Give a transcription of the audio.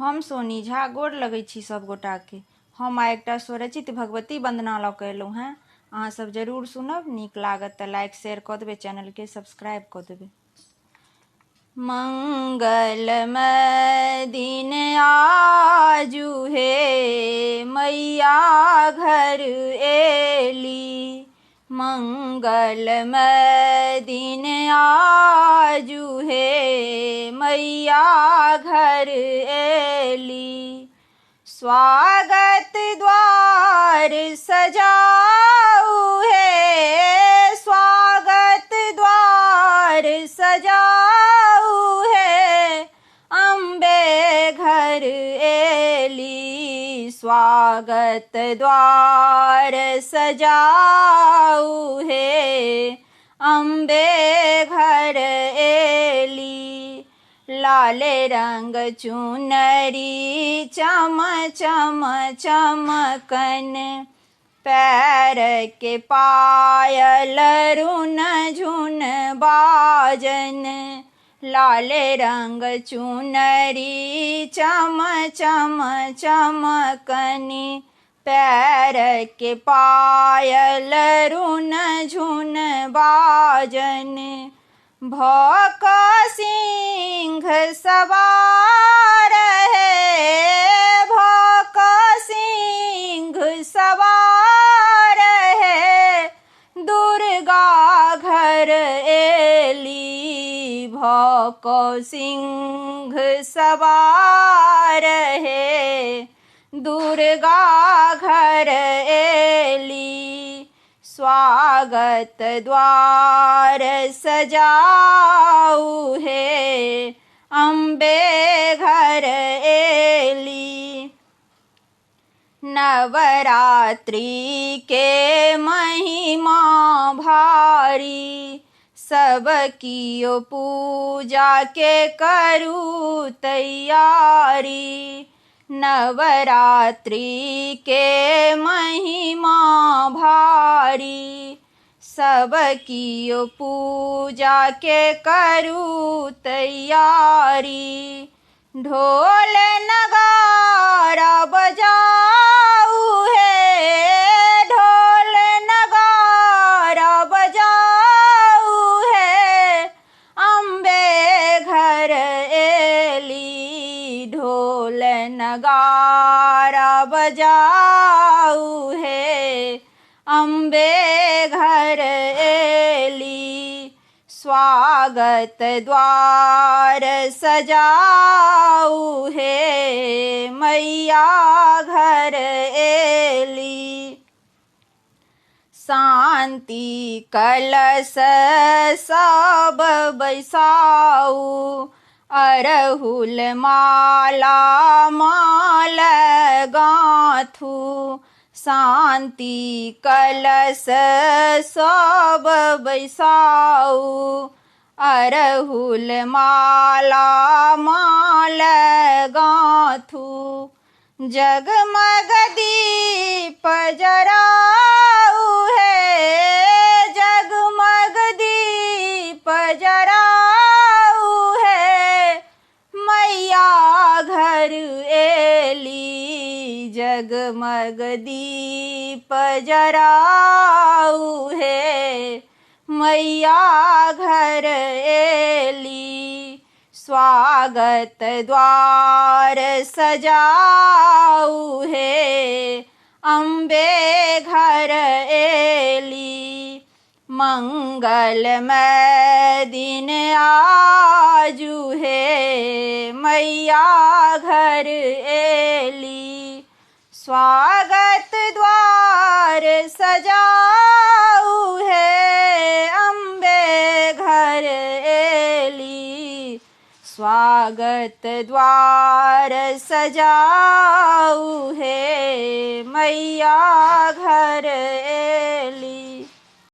हम सोनी झा गोर लगै छी सब गोटा के। हम आइ एकटा स्वरचित भगवती वंदना लऽ कऽ एलहुँ हेँ। अहाँ सब जरूर सुनब, नीक लागत तऽ लाइक शेयर कऽ देबै, चैनल के सब्सक्राइब कऽ देबै। मंगलमय दिन आजू हे मैया घर एली। मंगलमय दिन आजू हे मैया घर एली। स्वागत द्वार सजाऊ हे, स्वागत द्वार सजाऊ हे, अम्बे घर एली। स्वागत द्वार सजाऊ हे, अम्बे घर एली। लाले रंग चुनरी चम चम चमकन, पैर के पायल रुन झुन बाजन। लाले रंग चुनरी चम चम चमकन, पैर के पायल रुन झुन बाजन। भौक सिंह सवार है, भौक सिंह सवार है, दुर्गा घर एली। भौक सिंह सवार है, दुर्गा घर एली। स्वागत द्वार सजाऊ हे, अम्बे घर एली। नवरात्रि के महिमा भारी, सब कियो पूजा के करू तैयारी। नवरात्रि के महिमा भारी, सब कियो पूजा के करू तैयारी। ढोल नगारा बजाऊ हे, ढोल नगारा बजाऊ है, अम्बे घर एली। ढोल नगारा बजाऊ है, अम्बे घर एली। स्वागत द्वार सजाऊ हे मैया घर एली। शांति कलश सब बैसाऊ, अरहुल माला माल गाथू। शांति कलश सब बैसाऊ, अरहुल माला माल गाथू। जगमग दीप जराऊ है, जगमग दीप जराऊ है, मैया घर एली। जगमग दीप जराऊ है, मैया घर एली। स्वागत द्वार सजाऊ है, अम्बे घर एली। मंगलमय दिन आजू है मैया घर एली। स्वागत द्वार सजाऊ है, अम्बे घर एली। स्वागत द्वार सजाऊ है मैया घर एली।